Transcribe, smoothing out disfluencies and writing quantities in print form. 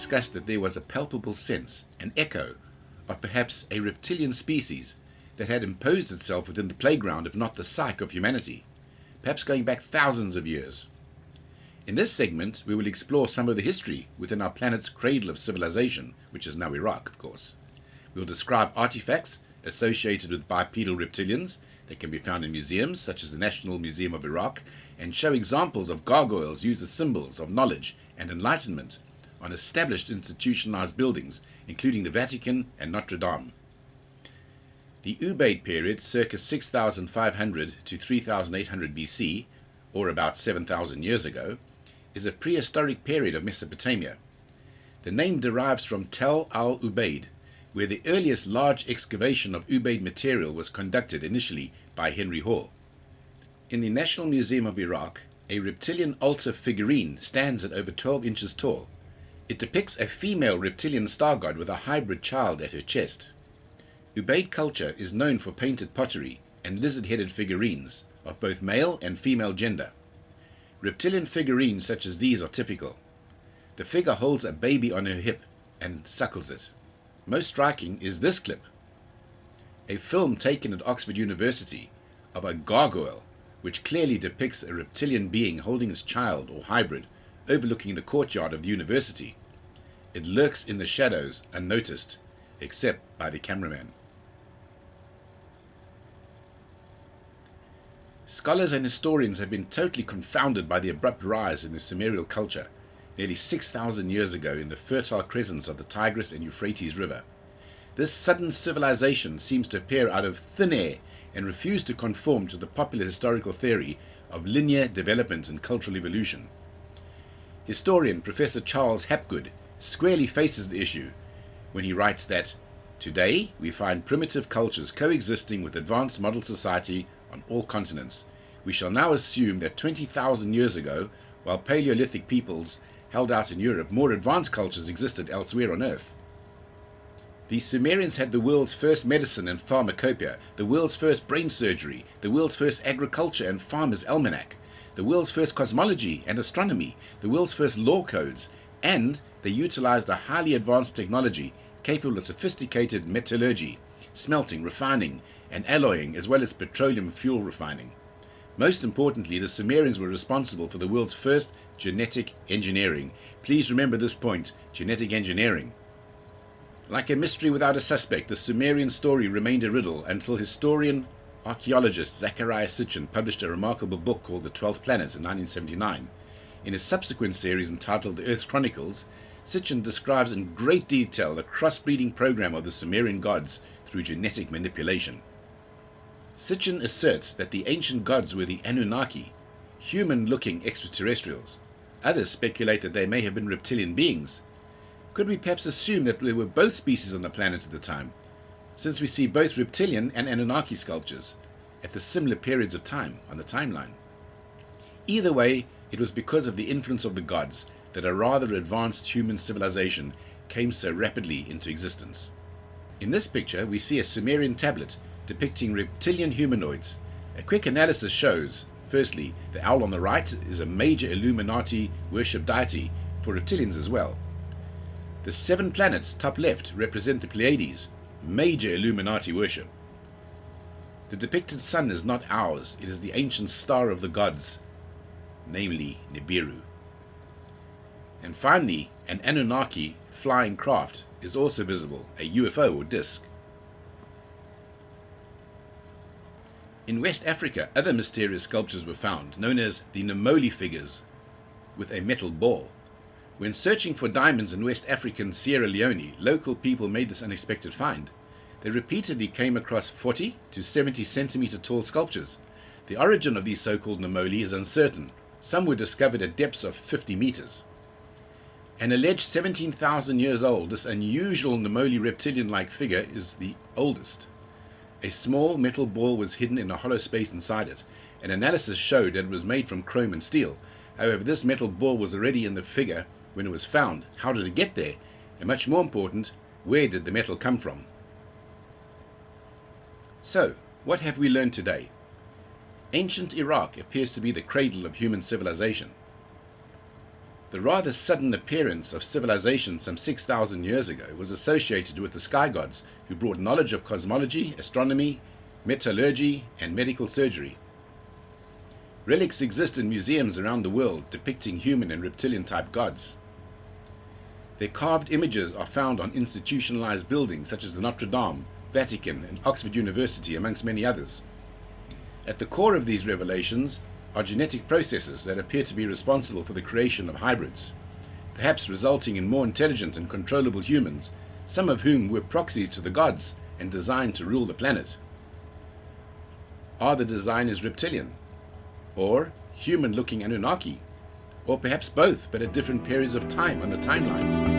discussed that there was a palpable sense, an echo, of perhaps a reptilian species that had imposed itself within the playground, if not the psyche of humanity, perhaps going back thousands of years. In this segment, we will explore some of the history within our planet's cradle of civilization, which is now Iraq, of course. We will describe artifacts associated with bipedal reptilians that can be found in museums, such as the National Museum of Iraq, and show examples of gargoyles used as symbols of knowledge and enlightenment on established institutionalized buildings, including the Vatican and Notre Dame. The Ubaid period, circa 6,500 to 3,800 BC, or about 7,000 years ago, is a prehistoric period of Mesopotamia. The name derives from Tel al-Ubaid, where the earliest large excavation of Ubaid material was conducted initially by Henry Hall. In the National Museum of Iraq, a reptilian altar figurine stands at over 12 inches tall. It depicts a female reptilian star god with a hybrid child at her chest. Ubaid culture is known for painted pottery and lizard-headed figurines of both male and female gender. Reptilian figurines such as these are typical. The figure holds a baby on her hip and suckles it. Most striking is this clip, a film taken at Oxford University of a gargoyle, which clearly depicts a reptilian being holding its child or hybrid overlooking the courtyard of the university. It lurks in the shadows unnoticed, except by the cameraman. Scholars and historians have been totally confounded by the abrupt rise in the Sumerian culture nearly 6,000 years ago in the fertile crescents of the Tigris and Euphrates River. This sudden civilization seems to appear out of thin air and refuse to conform to the popular historical theory of linear development and cultural evolution. Historian Professor Charles Hapgood squarely faces the issue when he writes that, "Today we find primitive cultures coexisting with advanced model society on all continents. We shall now assume that 20,000 years ago, while Paleolithic peoples held out in Europe, more advanced cultures existed elsewhere on Earth. The Sumerians had the world's first medicine and pharmacopoeia, the world's first brain surgery, the world's first agriculture and farmer's almanac, the world's first cosmology and astronomy, the world's first law codes, and they utilized a highly advanced technology capable of sophisticated metallurgy, smelting, refining, and alloying, as well as petroleum fuel refining. Most importantly, the Sumerians were responsible for the world's first genetic engineering. Please remember this point, genetic engineering. Like a mystery without a suspect, the Sumerian story remained a riddle until historian archaeologist Zecharia Sitchin published a remarkable book called The 12th Planet in 1979. In his subsequent series entitled The Earth's Chronicles, Sitchin describes in great detail the crossbreeding program of the Sumerian gods through genetic manipulation. Sitchin asserts that the ancient gods were the Anunnaki, human-looking extraterrestrials. Others speculate that they may have been reptilian beings. Could we perhaps assume that there were both species on the planet at the time, since we see both reptilian and Anunnaki sculptures at the similar periods of time on the timeline? Either way, it was because of the influence of the gods that a rather advanced human civilization came so rapidly into existence. In this picture, we see a Sumerian tablet depicting reptilian humanoids. A quick analysis shows, firstly, the owl on the right is a major Illuminati worship deity for reptilians as well. The 7 planets top left represent the Pleiades, major Illuminati worship. The depicted sun is not ours, it is the ancient star of the gods, namely Nibiru. And finally, an Anunnaki flying craft is also visible, a UFO or disk. In West Africa, other mysterious sculptures were found, known as the Nomoli figures, with a metal ball. When searching for diamonds in West African Sierra Leone, local people made this unexpected find. They repeatedly came across 40 to 70 centimeter tall sculptures. The origin of these so-called Nomoli is uncertain. Some were discovered at depths of 50 meters. An alleged 17,000 years old, this unusual Nomoli reptilian-like figure is the oldest. A small metal ball was hidden in a hollow space inside it. An analysis showed that it was made from chrome and steel. However, this metal ball was already in the figure when it was found. How did it get there? And much more important, where did the metal come from? So, what have we learned today? Ancient Iraq appears to be the cradle of human civilization. The rather sudden appearance of civilization some 6,000 years ago was associated with the sky gods, who brought knowledge of cosmology, astronomy, metallurgy, and medical surgery. Relics exist in museums around the world depicting human and reptilian-type gods. Their carved images are found on institutionalized buildings such as the Notre Dame, Vatican, and Oxford University, amongst many others. At the core of these revelations are genetic processes that appear to be responsible for the creation of hybrids, perhaps resulting in more intelligent and controllable humans, some of whom were proxies to the gods and designed to rule the planet. Are the designers reptilian? Or human-looking Anunnaki? Or perhaps both, but at different periods of time on the timeline?